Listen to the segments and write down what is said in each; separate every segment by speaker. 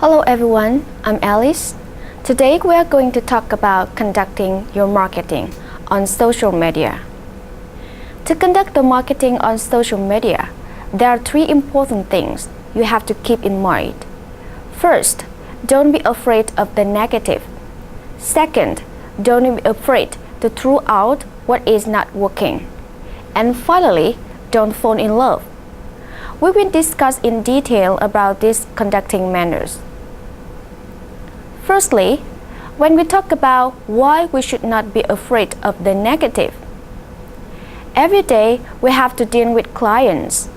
Speaker 1: Hello everyone, I'm Alice. Today we are going to talk about conducting your marketing on social media. To conduct the marketing on social media, there are three important things you have to keep in mind. First, don't be afraid of the negative. Second, don't be afraid to throw out what is not working. And finally, don't fall in love. We will discuss in detail about these conducting manners. Firstly, when we talk about why we should not be afraid of the negative, every day we have to deal with clients.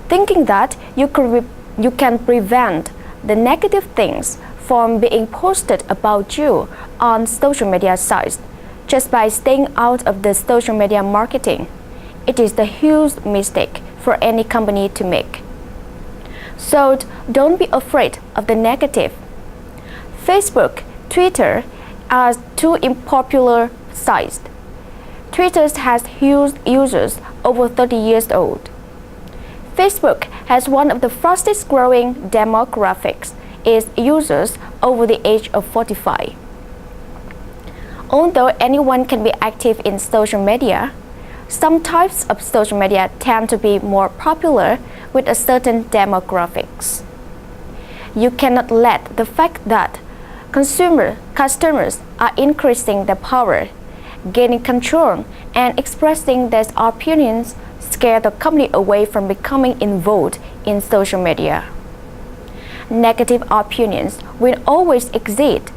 Speaker 1: Thinking that you can prevent the negative things from being posted about you on social media sites just by staying out of the social media marketing, it is a huge mistake for any company to make. So don't be afraid of the negative. Facebook, Twitter are two popular sites. Twitter has huge users over 30 years old. Facebook has one of the fastest growing demographics is users over the age of 45. Although anyone can be active in social media, some types of social media tend to be more popular with a certain demographics. You cannot let the fact that customers are increasing their power, gaining control, and expressing their opinions scare the company away from becoming involved in social media. Negative opinions will always exist.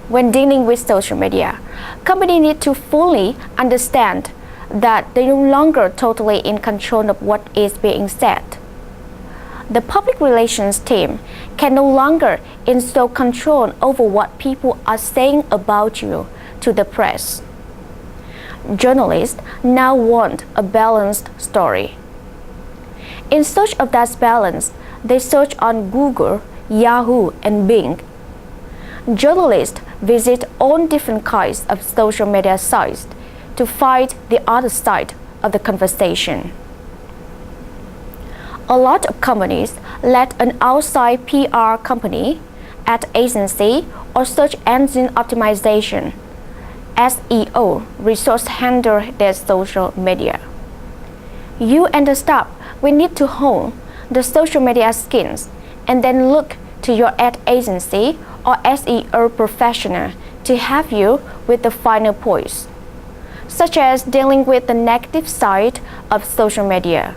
Speaker 1: When dealing with social media, companies need to fully understand that they are no longer totally in control of what is being said. The public relations team can no longer install control over what people are saying about you to the press. Journalists now want a balanced story. In search of that balance, they search on Google, Yahoo, and Bing. Journalists visit all different kinds of social media sites to find the other side of the conversation. A lot of companies let an outside PR company, ad agency, or search engine optimization (SEO) resource handle their social media. You and the staff will need to hone the social media skills and then look to your ad agency or SEO professional to help you with the final points, such as dealing with the negative side of social media.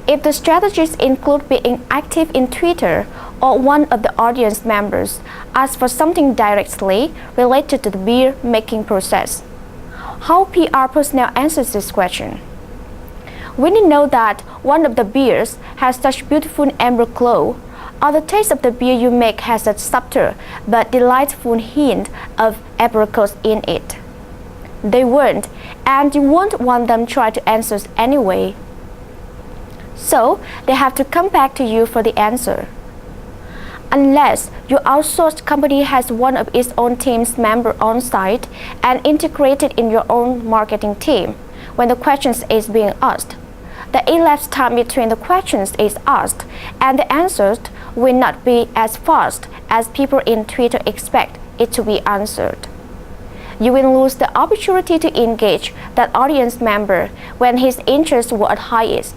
Speaker 1: If the strategies include being active in Twitter or one of the audience members asks for something directly related to the beer making process, how PR personnel answers this question? When you know that one of the beers has such beautiful amber glow, or the taste of the beer you make has a subtle but delightful hint of apricots in it, they won't, and you won't want them to try to answer anyway. So they have to come back to you for the answer. Unless your outsourced company has one of its own team's member on site and integrated in your own marketing team, when the questions is being asked, the elapsed time between the questions is asked and the answers will not be as fast as people in Twitter expect it to be answered. You will lose the opportunity to engage that audience member when his interests were at highest.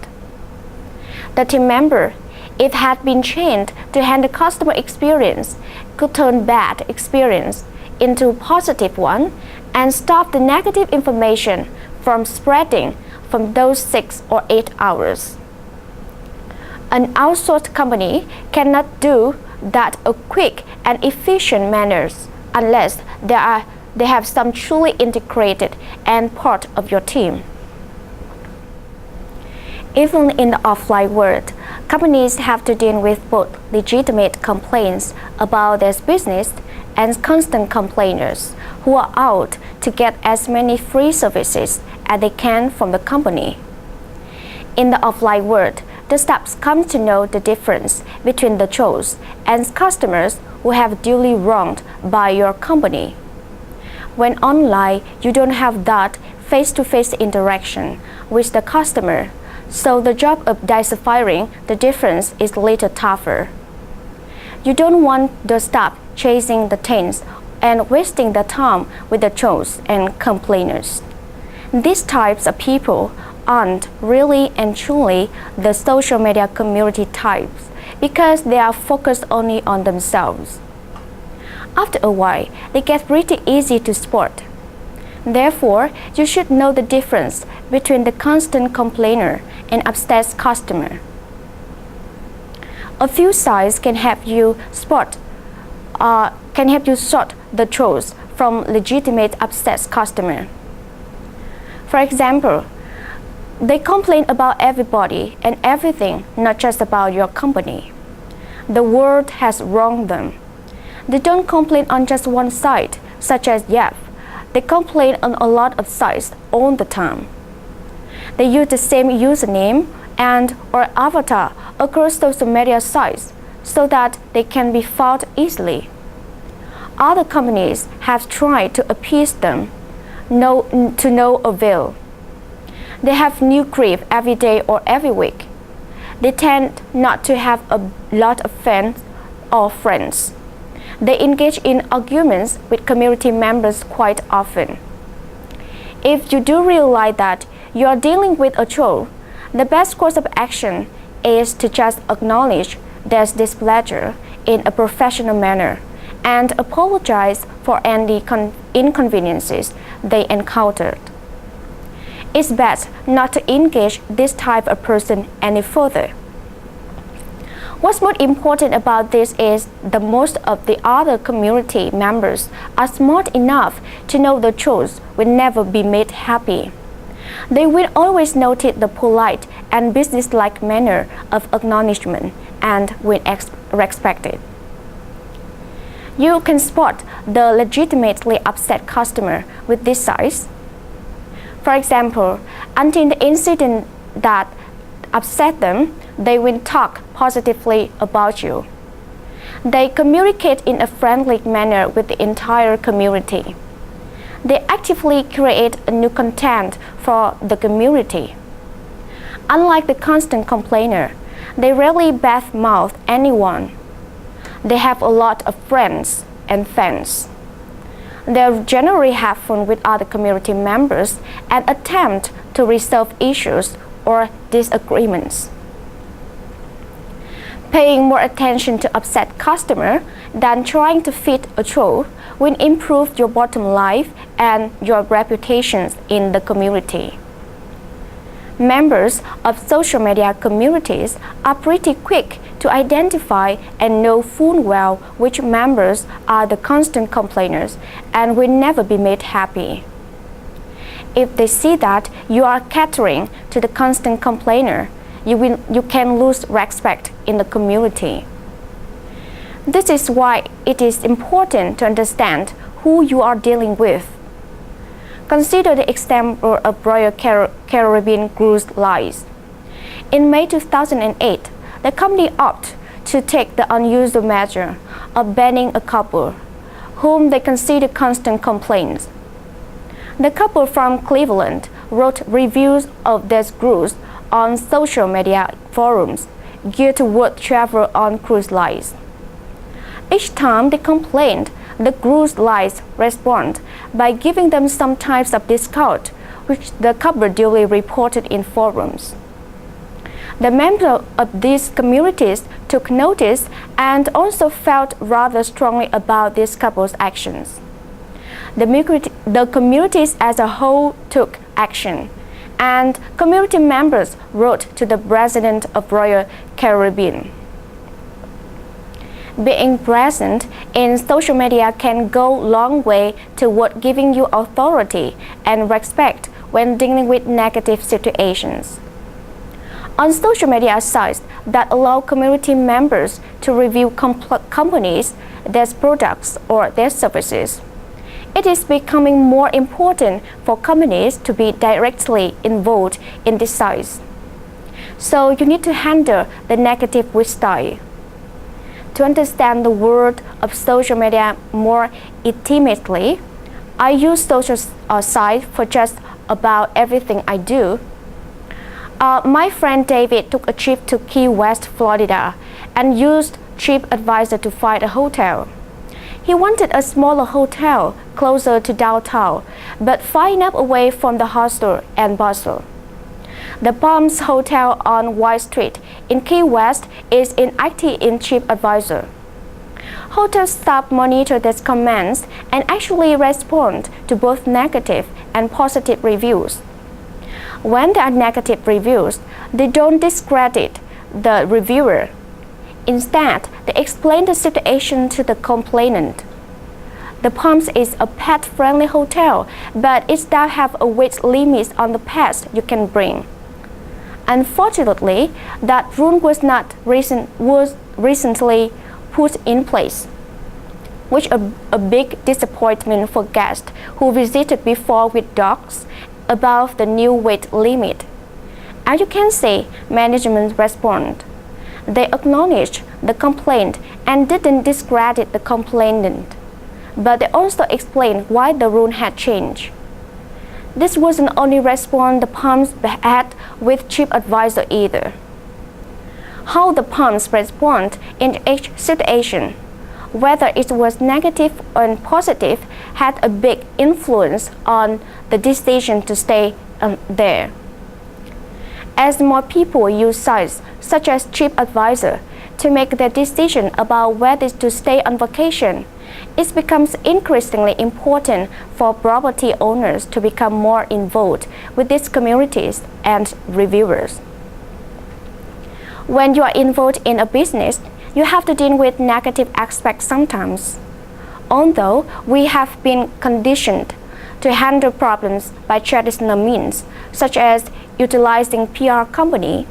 Speaker 1: The team member, if had been trained to handle customer experience, could turn bad experience into positive one and stop the negative information from spreading from those 6 or 8 hours. An outsourced company cannot do that a quick and efficient manner unless they have some truly integrated and part of your team. Even in the offline world, companies have to deal with both legitimate complaints about their business and constant complainers who are out to get as many free services as they can from the company. In the offline world, the staff come to know the difference between the trolls and customers who have duly wronged by your company. When online, you don't have that face-to-face interaction with the customer, So the job of deciphering the difference is a little tougher. You don't want to stop chasing the trends and wasting the time with the trolls and complainers. These types of people aren't really and truly the social media community types because they are focused only on themselves. After a while, they get pretty easy to spot. Therefore, you should know the difference between the constant complainer and obsessed customer. A few signs can help you sort the trolls from legitimate obsessed customer. For example, they complain about everybody and everything, not just about your company. The world has wronged them. They don't complain on just one site, such as Yep. They complain on a lot of sites all the time. They use the same username and or avatar across social media sites so that they can be found easily. Other companies have tried to appease them, to no avail. They have new creep every day or every week. They tend not to have a lot of fans or friends. They engage in arguments with community members quite often. If you do realize that you are dealing with a troll, the best course of action is to just acknowledge their displeasure in a professional manner and apologize for any inconveniences they encountered. It's best not to engage this type of person any further. What's more important about this is that most of the other community members are smart enough to know the trolls will never be made happy. They will always notice the polite and businesslike manner of acknowledgement and will respect it. You can spot the legitimately upset customer with these signs. For example, until the incident that upset them, they will talk positively about you. They communicate in a friendly manner with the entire community. They actively create new content for the community. Unlike the constant complainer, they rarely badmouth anyone. They have a lot of friends and fans. They generally have fun with other community members and attempt to resolve issues or disagreements. Paying more attention to upset customer than trying to fit a troll will improve your bottom line and your reputations in the community. Members of social media communities are pretty quick to identify and know full well which members are the constant complainers and will never be made happy. If they see that you are catering to the constant complainer, you can lose respect in the community. This is why it is important to understand who you are dealing with. Consider the example of Royal Caribbean Cruise Lines. In May 2008, the company opted to take the unusual measure of banning a couple whom they considered constant complaints. The couple from Cleveland wrote reviews of their cruise on social media forums geared toward travel on cruise lines. Each time they complained, the cruise lines respond by giving them some types of discount, which the couple duly reported in forums. The members of these communities took notice and also felt rather strongly about this couple's actions. The communities as a whole took action, and community members wrote to the president of Royal Caribbean. Being present in social media can go a long way toward giving you authority and respect when dealing with negative situations. On social media sites that allow community members to review companies, their products, or their services, it is becoming more important for companies to be directly involved in these sites. So you need to handle the negative with style. To understand the world of social media more intimately, I use social sites for just about everything I do. My friend David took a trip to Key West, Florida, and used TripAdvisor to find a hotel. He wanted a smaller hotel closer to downtown, but far enough away from the hustle and bustle. The Palms Hotel on White Street in Key West is inactive in TripAdvisor. Hotel staff monitor these comments and actually respond to both negative and positive reviews. When there are negative reviews, they don't discredit the reviewer. Instead, they explain the situation to the complainant. The Palms is a pet-friendly hotel, but it does have a weight limit on the pets you can bring. Unfortunately, that rule was recently put in place, which is a big disappointment for guests who visited before with dogs above the new weight limit. As you can see, management responded. They acknowledged the complaint and didn't discredit the complainant, but they also explained why the rule had changed. This wasn't only response the Palms had with TripAdvisor either. How the Palms respond in each situation, whether it was negative or positive, had a big influence on the decision to stay there. As more people use sites such as TripAdvisor to make their decision about whether to stay on vacation, it becomes increasingly important for property owners to become more involved with these communities and reviewers. When you are involved in a business, you have to deal with negative aspects sometimes. Although we have been conditioned to handle problems by traditional means, such as utilizing PR company,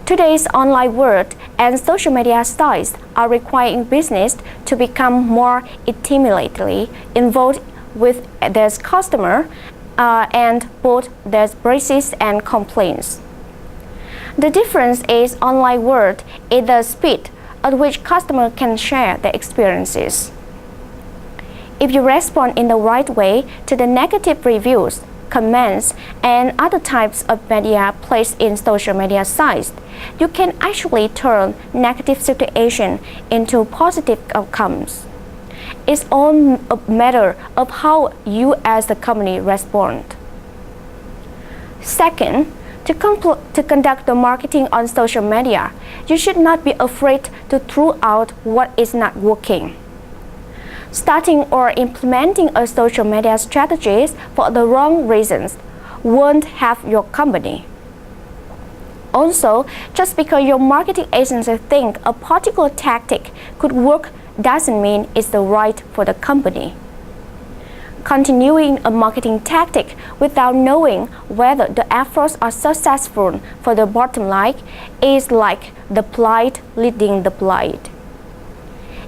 Speaker 1: today's online world and social media sites are requiring business to become more intimately involved with their customer and both their praises and complaints. The difference is online world is the speed at which customers can share their experiences. If you respond in the right way to the negative reviews, comments, and other types of media placed in social media sites, you can actually turn negative situation into positive outcomes. It's all a matter of how you as a company respond. Second, to conduct the marketing on social media, you should not be afraid to throw out what is not working. Starting or implementing a social media strategy for the wrong reasons won't have your company. Also, just because your marketing agency think a particular tactic could work doesn't mean it's the right for the company. Continuing a marketing tactic without knowing whether the efforts are successful for the bottom line is like the blind leading the blind.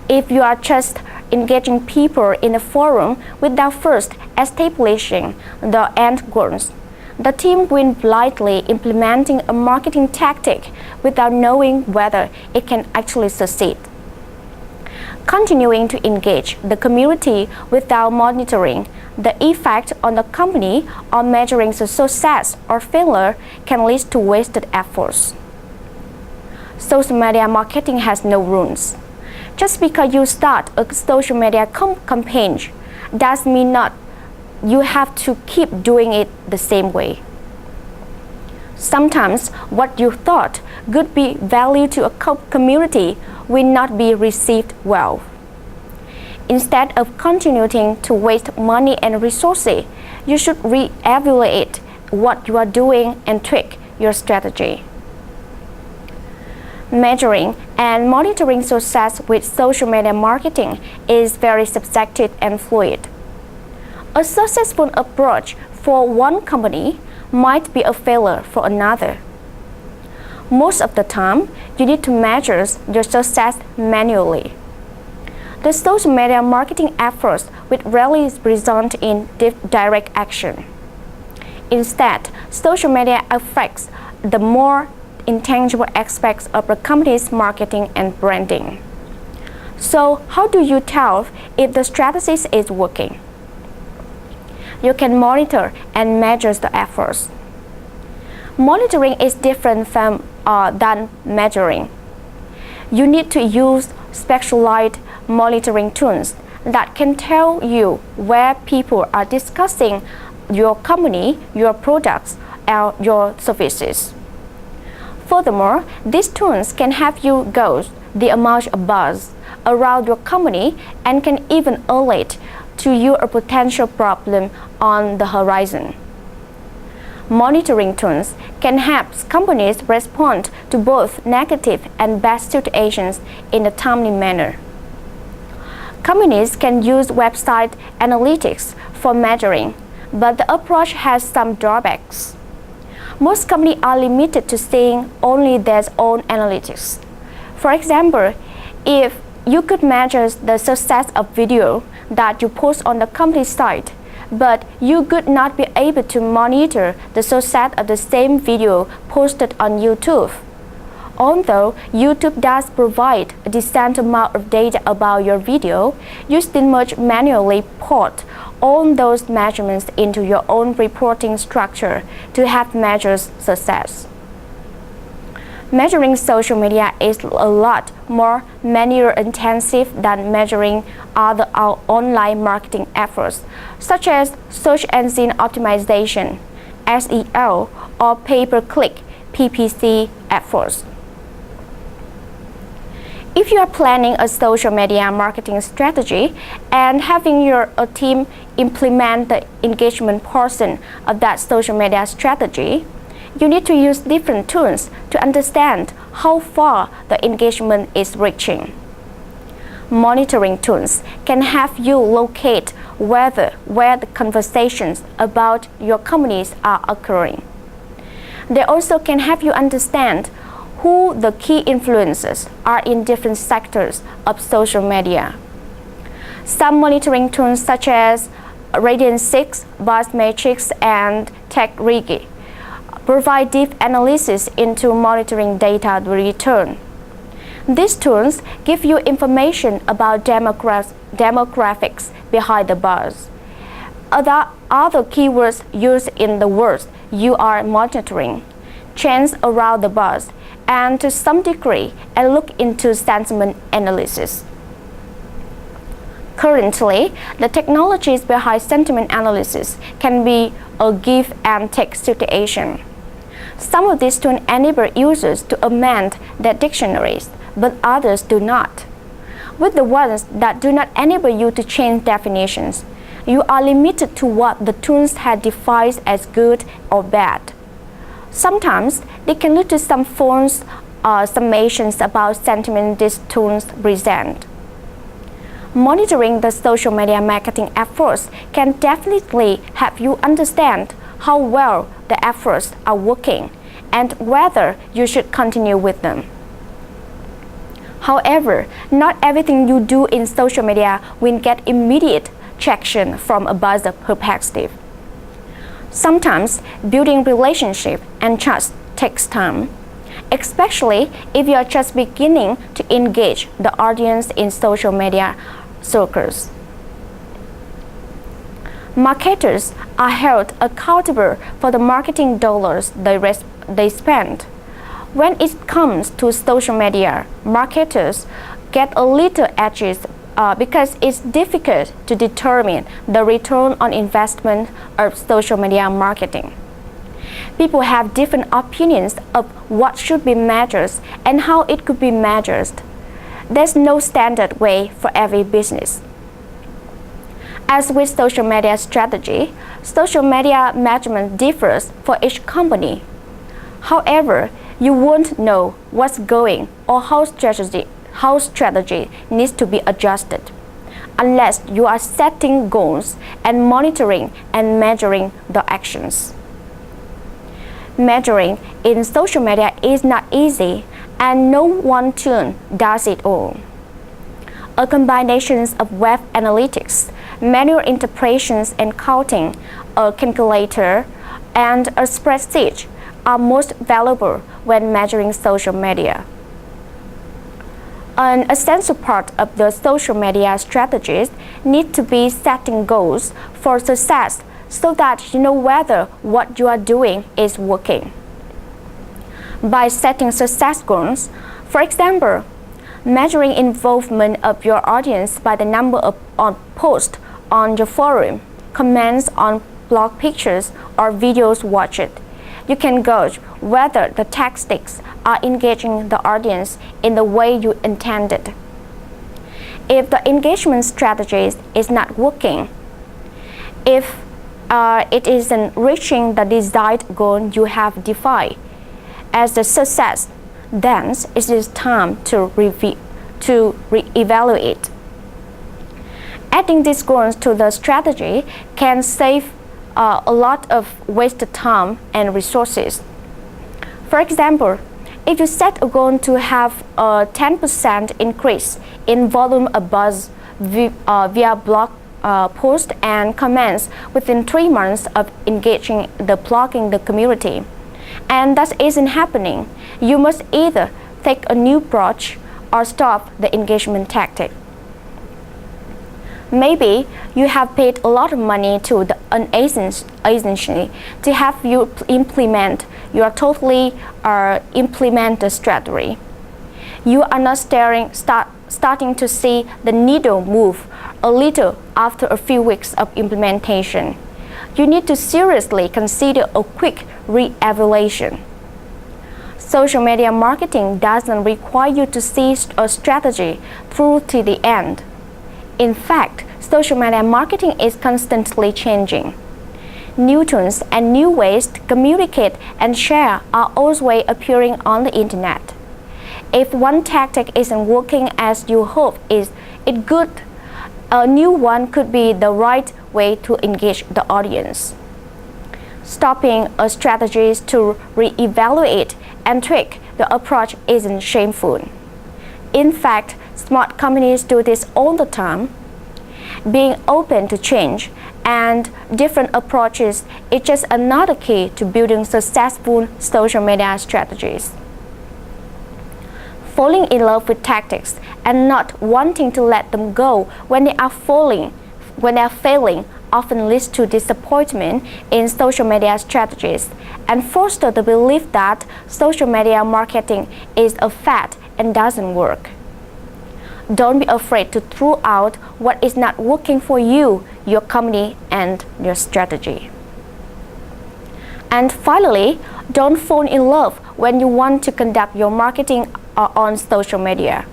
Speaker 1: If you are just engaging people in a forum without first establishing the end goals, the team will blindly implementing a marketing tactic without knowing whether it can actually succeed. Continuing to engage the community without monitoring the effect on the company or measuring the success or failure can lead to wasted efforts. Social media marketing has no rules. Just because you start a social media campaign does mean not you have to keep doing it the same way. Sometimes what you thought could be value to a community will not be received well. Instead of continuing to waste money and resources, you should re-evaluate what you are doing and tweak your strategy. Measuring and monitoring success with social media marketing is very subjective and fluid. A successful approach for one company might be a failure for another. Most of the time, you need to measure your success manually. The social media marketing efforts will rarely result in direct action. Instead, social media affects the more intangible aspects of a company's marketing and branding. So, how do you tell if the strategy is working? You can monitor and measure the efforts. Monitoring is different from than measuring. You need to use specialized monitoring tools that can tell you where people are discussing your company, your products, or your services. Furthermore, these tools can help you gauge the amount of buzz around your company and can even alert to you a potential problem on the horizon. Monitoring tools can help companies respond to both negative and bad situations in a timely manner. Companies can use website analytics for measuring, but the approach has some drawbacks. Most companies are limited to seeing only their own analytics. For example, if you could measure the success of video that you post on the company site, but you could not be able to monitor the success of the same video posted on YouTube. Although YouTube does provide a decent amount of data about your video, you still must manually put all those measurements into your own reporting structure to have measures success. Measuring social media is a lot more manual intensive than measuring other online marketing efforts, such as search engine optimization, SEO, or pay-per-click PPC efforts. If you are planning a social media marketing strategy and having your team implement the engagement portion of that social media strategy, you need to use different tools to understand how far the engagement is reaching. Monitoring tools can help you locate where the conversations about your companies are occurring. They also can help you understand who the key influencers are in different sectors of social media. Some monitoring tools such as Radian6, Buzz Matrix, and TechRigi provide deep analysis into monitoring data return. These tools give you information about demographics behind the buzz, other keywords used in the words you are monitoring, trends around the buzz, and to some degree, a look into sentiment analysis. Currently, the technologies behind sentiment analysis can be a give and take situation. Some of these tools enable users to amend their dictionaries, but others do not. With the ones that do not enable you to change definitions, you are limited to what the tools have defined as good or bad. Sometimes they can lead to some false summations about sentiment these tools present. Monitoring the social media marketing efforts can definitely help you understand how well the efforts are working and whether you should continue with them. However, not everything you do in social media will get immediate traction from a buzzer perspective. Sometimes building relationship and trust takes time, especially if you are just beginning to engage the audience in social media circles. Marketers are held accountable for the marketing dollars they spend. When it comes to social media, marketers get a little edgy because it's difficult to determine the return on investment of social media marketing. People have different opinions of what should be measured and how it could be measured. There's no standard way for every business. As with social media strategy, social media measurement differs for each company. However, you won't know what's going or how strategy needs to be adjusted unless you are setting goals and monitoring and measuring the actions. Measuring in social media is not easy, and no one tool does it all. A combination of web analytics, manual interpretations and counting, a calculator, and a spreadsheet are most valuable when measuring social media. An essential part of the social media strategies need to be setting goals for success so that you know whether what you are doing is working. by setting success goals. For example, measuring involvement of your audience by the number of posts on your forum, comments on blog pictures, or videos watched. You can gauge whether the tactics are engaging the audience in the way you intended. If the engagement strategy is not working, if it isn't reaching the desired goal you have defined as a success, then it is time to reevaluate. Adding these goals to the strategy can save a lot of wasted time and resources. For example, if you set a goal to have a 10% increase in volume of buzz via blog posts and comments within 3 months of engaging the community, and that isn't happening, you must either take a new approach or stop the engagement tactic. Maybe you have paid a lot of money to an agency to have you implement the strategy. You are not starting to see the needle move a little after a few weeks of implementation. You need to seriously consider a quick re-evaluation. Social media marketing doesn't require you to see a strategy through to the end. In fact, social media marketing is constantly changing. New tools and new ways to communicate and share are always appearing on the internet. If one tactic isn't working as you hope a new one could be the right way to engage the audience. Stopping a strategy to re-evaluate and tweak the approach isn't shameful. In fact, smart companies do this all the time. Being open to change and different approaches is just another key to building successful social media strategies. Falling in love with tactics and not wanting to let them go when they are failing often leads to disappointment in social media strategies and foster the belief that social media marketing is a fad and doesn't work. Don't be afraid to throw out what is not working for you, your company, and your strategy. And finally, don't fall in love when you want to conduct your marketing on social media.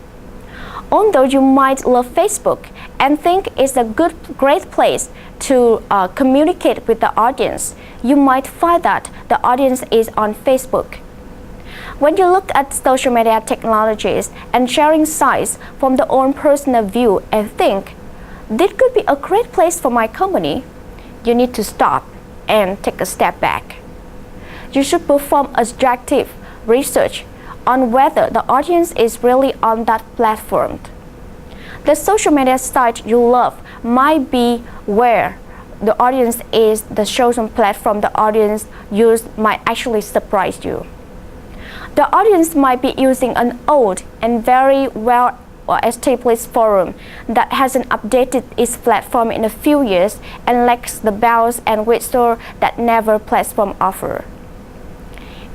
Speaker 1: Although you might love Facebook and think it's a great place to communicate with the audience, you might find that the audience is on Facebook. When you look at social media technologies and sharing sites from their own personal view and think, this could be a great place for my company, you need to stop and take a step back. You should perform objective research on whether the audience is really on that platform. The social media site you love might be where the audience is. The chosen platform the audience used might actually surprise you. The audience might be using an old and very well-established forum that hasn't updated its platform in a few years and lacks the bells and whistles that never platform offer.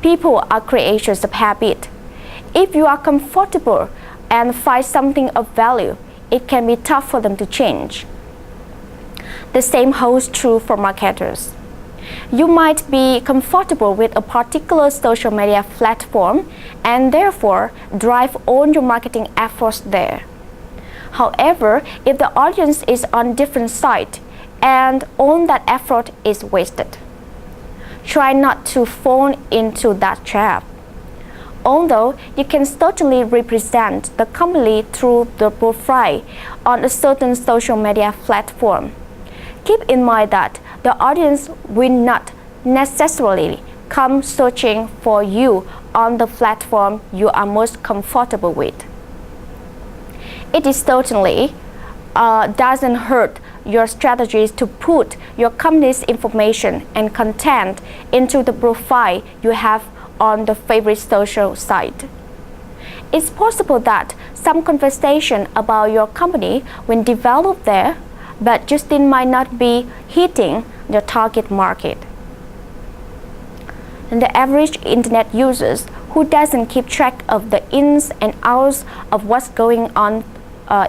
Speaker 1: People are creatures of habit. If you are comfortable and find something of value, it can be tough for them to change. The same holds true for marketers. You might be comfortable with a particular social media platform and therefore drive all your marketing efforts there. However, if the audience is on different site and all that effort is wasted. Try not to fall into that trap. Although you can certainly represent the company through the profile on a certain social media platform, keep in mind that the audience will not necessarily come searching for you on the platform you are most comfortable with. It is certainly doesn't hurt your strategies to put your company's information and content into the profile you have on the favorite social site. It's possible that some conversation about your company will develop there, but Justin might not be hitting your target market. And the average internet users who doesn't keep track of the ins and outs of what's going on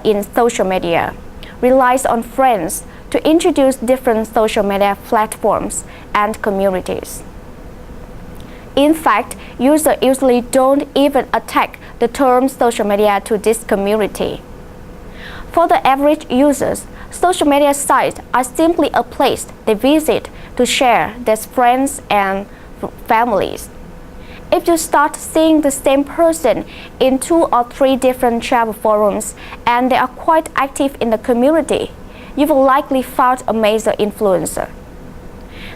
Speaker 1: in social media, relies on friends to introduce different social media platforms and communities. In fact, users usually don't even attack the term social media to this community. For the average users, social media sites are simply a place they visit to share their friends and families. If you start seeing the same person in 2 or 3 different travel forums and they are quite active in the community, you will likely find a major influencer.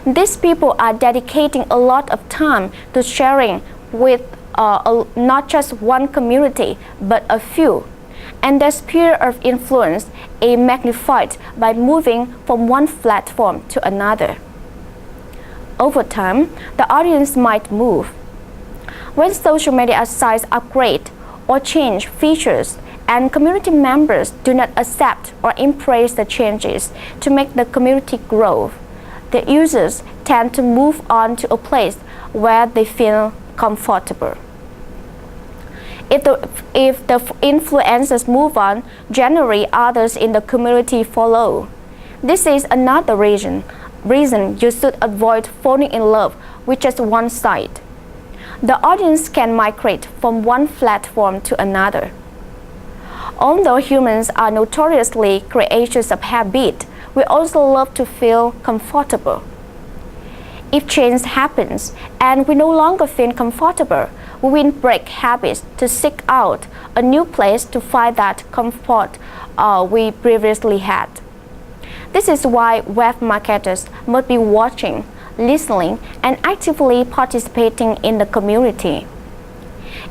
Speaker 1: These people are dedicating a lot of time to sharing with not just one community, but a few. And their sphere of influence is magnified by moving from one platform to another. Over time, the audience might move. When social media sites upgrade or change features and community members do not accept or embrace the changes to make the community grow, the users tend to move on to a place where they feel comfortable. If the influencers move on, generally others in the community follow. This is another reason you should avoid falling in love with just one site. The audience can migrate from one platform to another. Although humans are notoriously creatures of habit, we also love to feel comfortable. If change happens and we no longer feel comfortable, we will break habits to seek out a new place to find that comfort we previously had. This is why web marketers must be watching, listening, and actively participating in the community.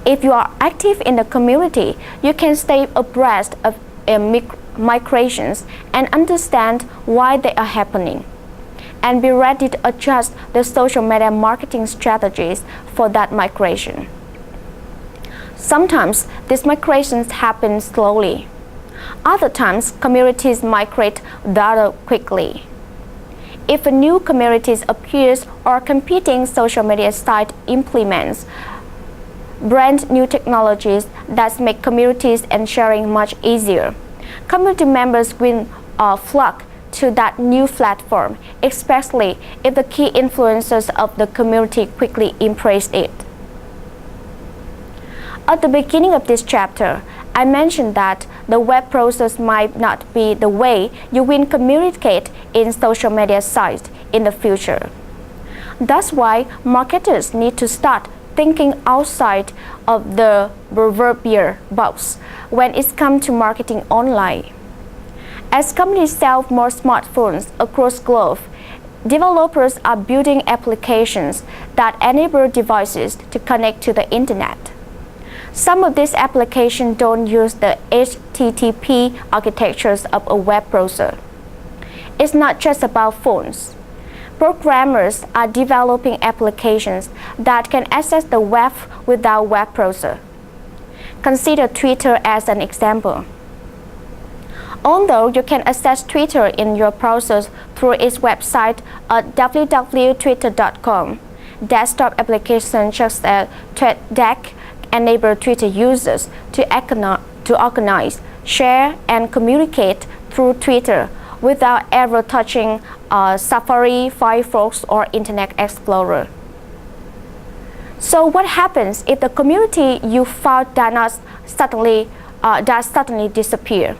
Speaker 1: If you are active in the community, you can stay abreast of migrations and understand why they are happening, and be ready to adjust the social media marketing strategies for that migration. Sometimes these migrations happen slowly. Other times, communities migrate rather quickly. If a new community appears or competing social media site implements brand new technologies that make communities and sharing much easier, community members will flock to that new platform, especially if the key influencers of the community quickly embrace it. At the beginning of this chapter, I mentioned that the web process might not be the way you will communicate in social media sites in the future. That's why marketers need to start thinking outside of the proverbial box when it comes to marketing online. As companies sell more smartphones across the globe, developers are building applications that enable devices to connect to the internet. Some of these applications don't use the HTTP architectures of a web browser. It's not just about phones. Programmers are developing applications that can access the web without web browser. Consider Twitter as an example. Although you can access Twitter in your browser through its website at www.twitter.com, desktop applications such as TweetDeck enable Twitter users to organize, share, and communicate through Twitter without ever touching Safari, Firefox, or Internet Explorer. So what happens if the community you found does suddenly disappear?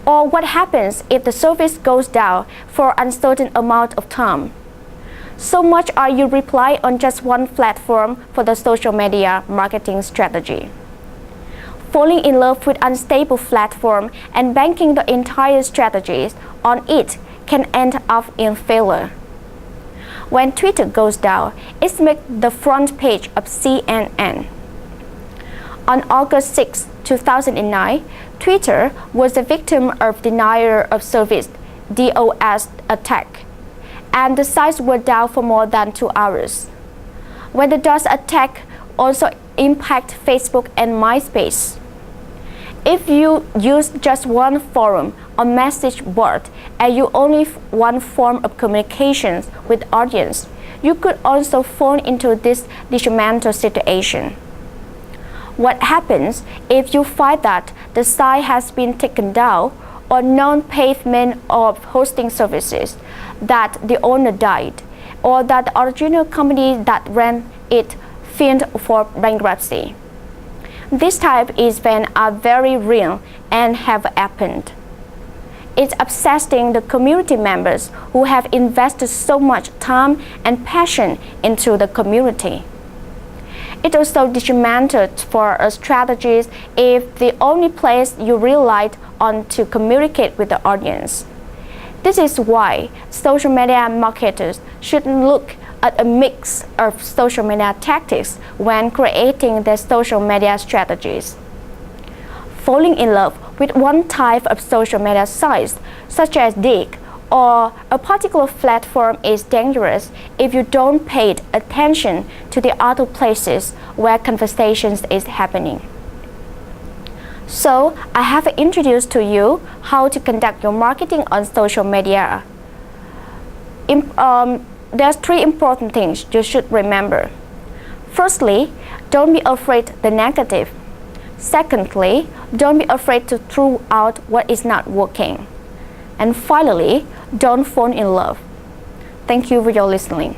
Speaker 1: Or what happens if the service goes down for an uncertain amount of time? So much are you rely on just one platform for the social media marketing strategy. Falling in love with unstable platform and banking the entire strategies on it can end up in failure. When Twitter goes down, it makes the front page of CNN. On August 6, 2009, Twitter was a victim of denial of service (DOS) attack, and the sites were down for more than 2 hours. When the DOS attack also impacted Facebook and MySpace. If you use just one forum or message board and you only one form of communications with audience, you could also fall into this detrimental situation. What happens if you find that the site has been taken down or non-payment of hosting services, that the owner died, or that the original company that ran it filed for bankruptcy? These type of events are very real and have happened. It's upsetting the community members who have invested so much time and passion into the community. It also detrimental for a strategist if the only place you relied on to communicate with the audience. This is why social media marketers should look at a mix of social media tactics when creating their social media strategies. Falling in love with one type of social media sites, such as Dig or a particular platform, is dangerous if you don't pay attention to the other places where conversations is happening. So I have introduced to you how to conduct your marketing on social media. There's 3 important things you should remember. Firstly, don't be afraid of the negative. Secondly, don't be afraid to throw out what is not working. And finally, don't fall in love. Thank you for your listening.